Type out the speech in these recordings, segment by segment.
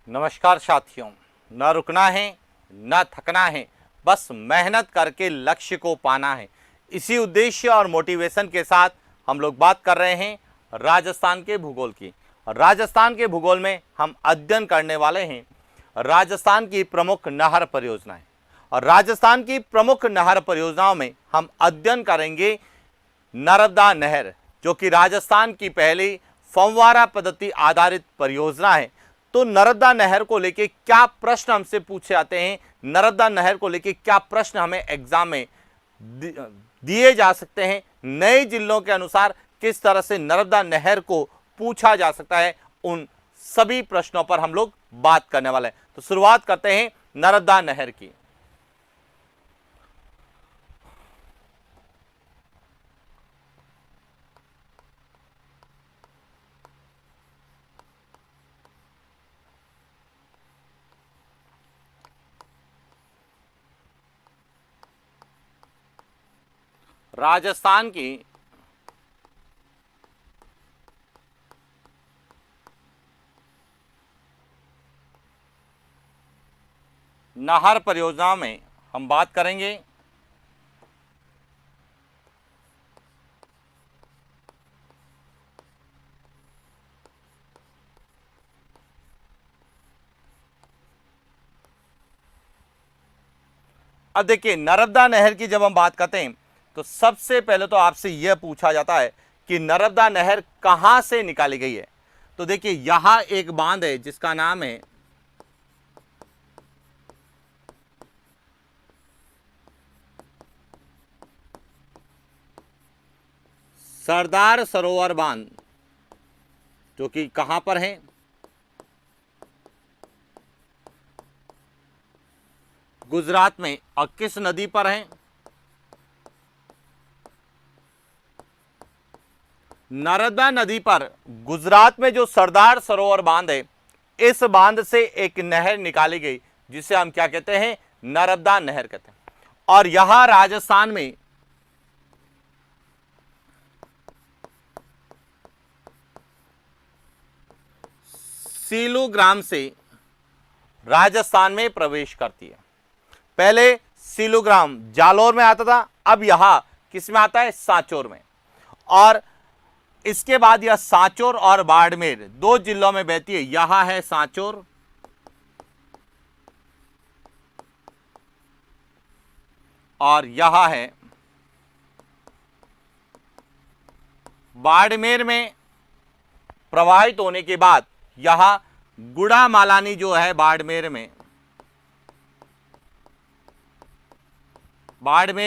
नमस्कार साथियों। न रुकना है न थकना है, बस मेहनत करके लक्ष्य को पाना है। इसी उद्देश्य और मोटिवेशन के साथ हम लोग बात कर रहे हैं राजस्थान के भूगोल की। और राजस्थान के भूगोल में हम अध्ययन करने वाले हैं राजस्थान की प्रमुख नहर परियोजनाएं। और राजस्थान की प्रमुख नहर परियोजनाओं में हम अध्ययन करेंगे नर्मदा नहर, जो कि राजस्थान की पहली फव्वारा पद्धति आधारित परियोजना है। तो नर्मदा नहर को लेके क्या प्रश्न हमसे पूछे जाते हैं, नर्मदा नहर को लेके क्या प्रश्न हमें एग्जाम में दिए जा सकते हैं, नए जिलों के अनुसार किस तरह से नर्मदा नहर को पूछा जा सकता है, उन सभी प्रश्नों पर हम लोग बात करने वाले हैं। तो शुरुआत करते हैं नर्मदा नहर की। राजस्थान की नहर परियोजना में हम बात करेंगे अब देखिए, नर्मदा नहर की जब हम बात करते हैं तो सबसे पहले तो आपसे यह पूछा जाता है कि नर्मदा नहर कहां से निकाली गई है। तो देखिए, यहां एक बांध है जिसका नाम है सरदार सरोवर बांध, जो कि कहां पर है, गुजरात में। और किस नदी पर है, नर्मदा नदी पर। गुजरात में जो सरदार सरोवर बांध है, इस बांध से एक नहर निकाली गई जिसे हम क्या कहते हैं, नर्मदा नहर कहते हैं। और यहां राजस्थान में सीलू ग्राम से राजस्थान में प्रवेश करती है। पहले सीलू ग्राम जालोर में आता था, अब यहां किस में आता है, सांचौर में। और इसके बाद यह सांचौर और बाड़मेर दो जिलों में बहती है। यहां है सांचौर और यहां है बाड़मेर में प्रवाहित होने के बाद यहां गुड़ामालानी जो है बाड़मेर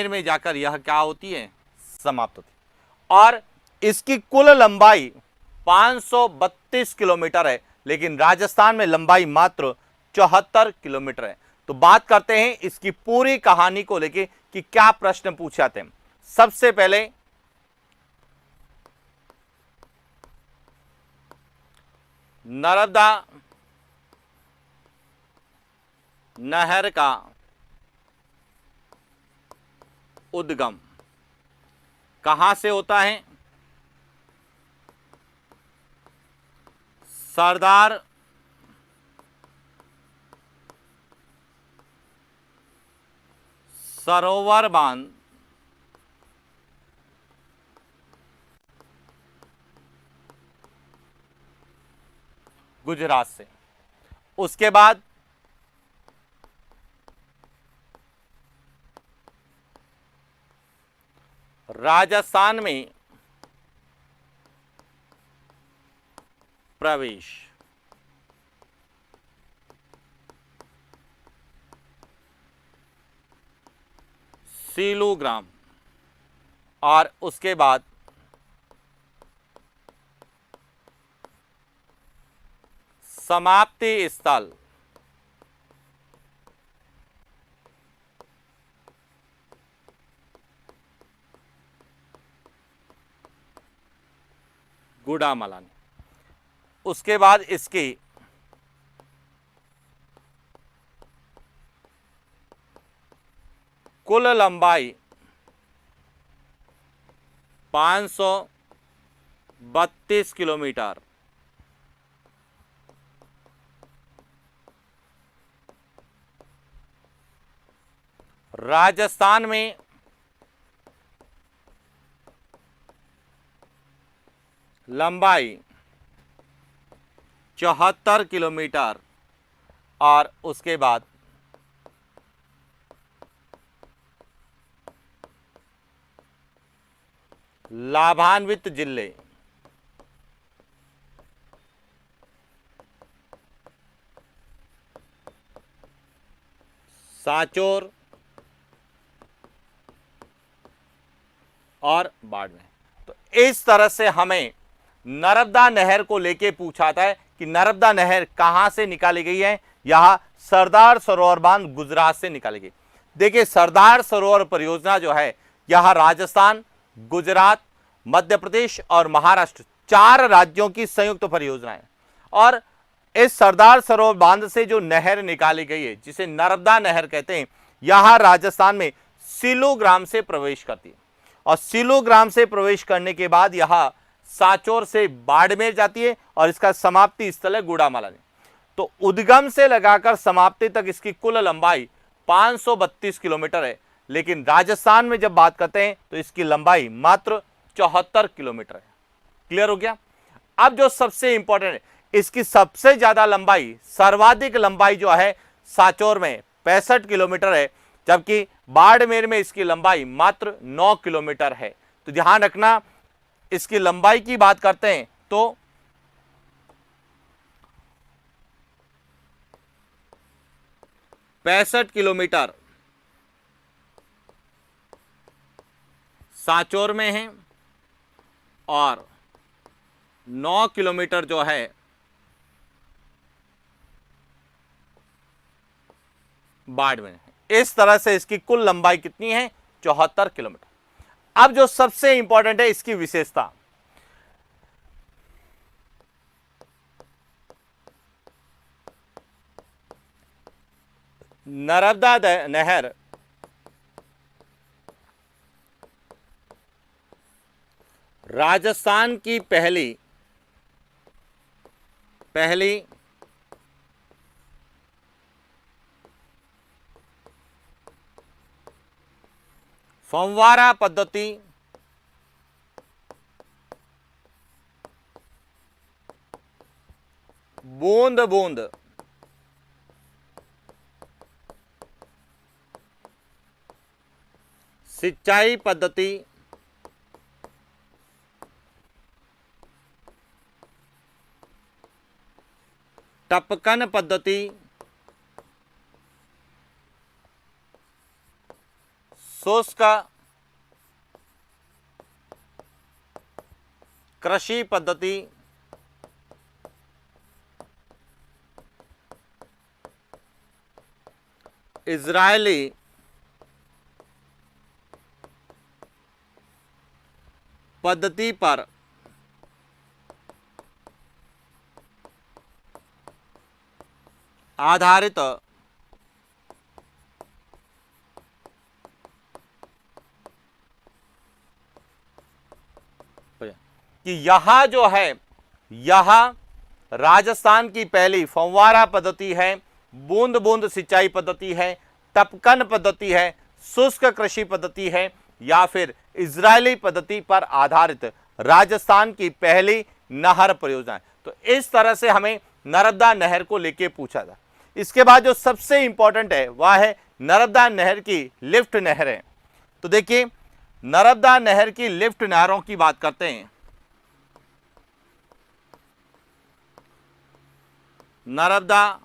में जाकर यह क्या होती है, समाप्त होती है। और इसकी कुल लंबाई 532 किलोमीटर है, लेकिन राजस्थान में लंबाई मात्र 74 किलोमीटर है। तो बात करते हैं इसकी पूरी कहानी को लेके कि क्या प्रश्न पूछे जाते हैं। सबसे पहले नर्मदा नहर का उद्गम कहां से होता है, सरदार सरोवर बांध गुजरात से। उसके बाद राजस्थान में प्रवेश, सीलू ग्राम। और उसके बाद समाप्ति स्थल गुड़ामालानी। उसके बाद इसकी कुल लंबाई 532 किलोमीटर राजस्थान में लंबाई 74 किलोमीटर और उसके बाद लाभान्वित जिले सांचौर और बाड़मेर। तो इस तरह से हमें नर्मदा नहर को लेके पूछा था कि नर्मदा नहर कहां से निकाली गई है। यह सरदार सरोवर बांध गुजरात से निकाली गई। देखिए, सरदार सरोवर परियोजना जो है यह राजस्थान, गुजरात, मध्य प्रदेश और महाराष्ट्र 4 राज्यों की संयुक्त परियोजना है। और इस सरदार सरोवर बांध से जो नहर निकाली गई है, जिसे नर्मदा नहर कहते हैं, यह राजस्थान में सिलो ग्राम से प्रवेश करती है और सिलो ग्राम से प्रवेश करने के बाद यह सांचौर से बाड़मेर जाती है और इसका समाप्ति स्थल है गुड़ामाला। तो उद्गम से लगाकर समाप्ति तक इसकी कुल लंबाई 532 किलोमीटर है, लेकिन राजस्थान में जब बात करते हैं तो इसकी लंबाई मात्र 74 किलोमीटर है। क्लियर हो गया। अब जो सबसे इंपॉर्टेंट है, इसकी सबसे ज्यादा लंबाई, सर्वाधिक लंबाई जो है सांचौर में 65 किलोमीटर है, जबकि बाड़मेर में इसकी लंबाई मात्र 9 किलोमीटर है। तो ध्यान रखना, इसकी लंबाई की बात करते हैं तो 65 किलोमीटर सांचौर में है और 9 किलोमीटर जो है बाड़मेर है। इस तरह से इसकी कुल लंबाई कितनी है? 74 किलोमीटर। अब जो सबसे इंपॉर्टेंट है, इसकी विशेषता। नर्मदा नहर राजस्थान की पहली फंवारा पद्धति बूंद बूंद सिंचाई पद्धति टपकन पद्धति शुष्क कृषि पद्धति इजरायली पद्धति पर आधारित कि यह जो है, यह राजस्थान की पहली फंवारा पद्धति है, बूंद बूंद सिंचाई पद्धति है, टपकन पद्धति है, शुष्क कृषि पद्धति है या फिर इजरायली पद्धति पर आधारित राजस्थान की पहली नहर परियोजना है। तो इस तरह से हमें नर्मदा नहर को लेके पूछा था। इसके बाद जो सबसे इंपॉर्टेंट है वह है नर्मदा नहर की लिफ्ट नहरें। तो देखिए, नर्मदा नहर की लिफ्ट नहरों की बात करते हैं। नर्मदा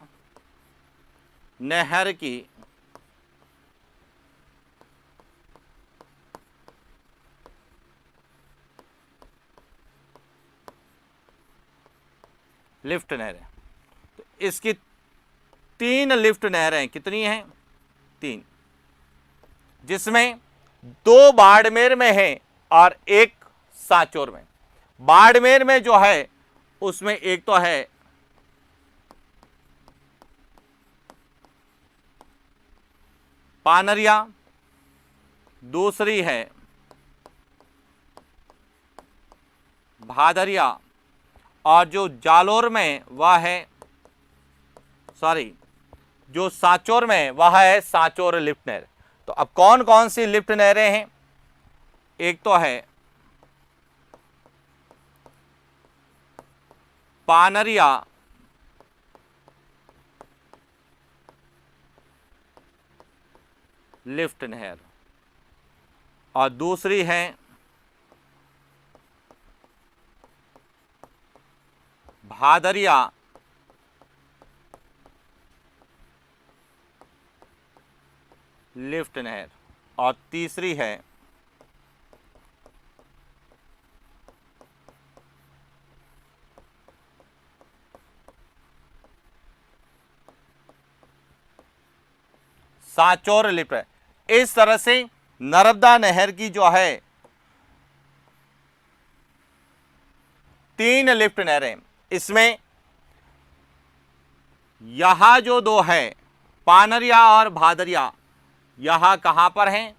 नहर की लिफ्ट नहरें, तो इसकी 3 लिफ्ट नहरें कितनी हैं? 3, जिसमें 2 बाड़मेर में है और 1 सांचौर में। बाड़मेर में जो है उसमें एक तो है पानरिया, दूसरी है भादरिया और जो जालोर में वह है, जो सांचौर में वह है सांचौर लिफ्ट नहर। तो तो अब कौन कौन सी लिफ्ट नहरें हैं? एक तो है पानरिया लिफ्ट नहर और दूसरी है भादरिया लिफ्ट नहर और तीसरी है सांचौर लिफ्ट है। इस तरह से नर्मदा नहर की जो है 3 लिफ्ट नहरें, इसमें यहां जो 2 है पानरिया और भादरिया, यहां कहां पर हैं?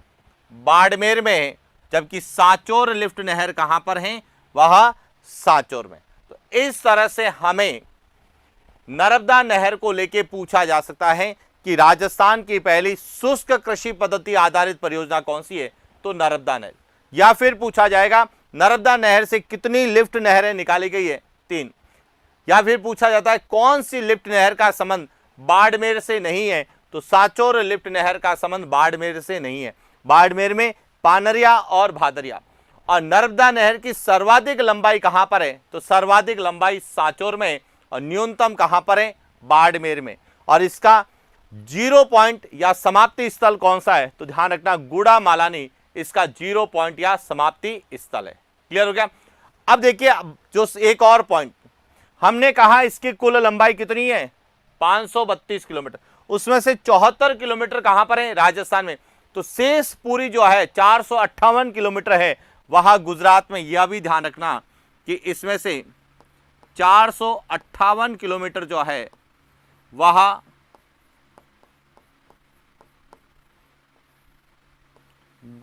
बाड़मेर में है, जबकि सांचौर लिफ्ट नहर कहां पर है? वह सांचौर में। तो इस तरह से हमें नर्मदा नहर को लेकर पूछा जा सकता है कि राजस्थान की पहली शुष्क कृषि पद्धति आधारित परियोजना कौन सी है? तो नर्मदा नहर। या फिर पूछा जाएगा नर्मदा नहर से कितनी लिफ्ट नहरें निकाली गई है? 3। या फिर पूछा जाता है कौन सी लिफ्ट नहर का संबंध बाड़मेर से नहीं है? तो सांचौर लिफ्ट नहर का संबंध बाड़मेर से नहीं है। बाड़मेर में पानरिया और भादरिया। और नर्मदा नहर की सर्वाधिक लंबाई कहां पर है? तो सर्वाधिक लंबाई सांचौर में और न्यूनतम कहां पर है? बाड़मेर में। और इसका 0 पॉइंट या समाप्ति स्थल कौन सा है? तो ध्यान रखना गुड़ामालानी इसका 0 पॉइंट या समाप्ति स्थल है। क्लियर हो गया? अब देखिए जो एक और पॉइंट हमने कहा, इसकी कुल लंबाई कितनी है? 532 किलोमीटर। उसमें से 74 किलोमीटर कहां पर है? राजस्थान में। तो शेष पूरी जो है 458 किलोमीटर है वह गुजरात में। यह भी ध्यान रखना कि इसमें से 458 किलोमीटर जो है वह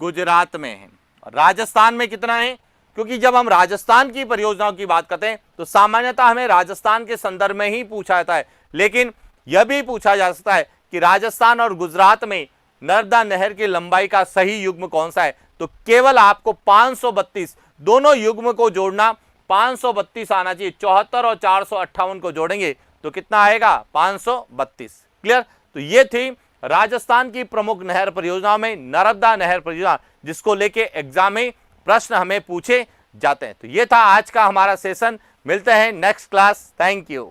गुजरात में है। राजस्थान में कितना है? क्योंकि जब हम राजस्थान की परियोजनाओं की बात करते हैं तो सामान्यतः हमें राजस्थान के संदर्भ में ही पूछा जाता है, लेकिन यह भी पूछा जा सकता है कि राजस्थान और गुजरात में नर्मदा नहर की लंबाई का सही युग्म कौन सा है? तो केवल आपको 532, दोनों युग्म को जोड़ना 532 आना चाहिए। 74 और 458 को जोड़ेंगे तो कितना आएगा? 532। क्लियर? तो ये थी राजस्थान की प्रमुख नहर परियोजनाओं में नर्मदा नहर परियोजना, जिसको लेके एग्जाम में प्रश्न हमें पूछे जाते हैं। तो ये था आज का हमारा सेशन। मिलते हैं नेक्स्ट क्लास। Thank you.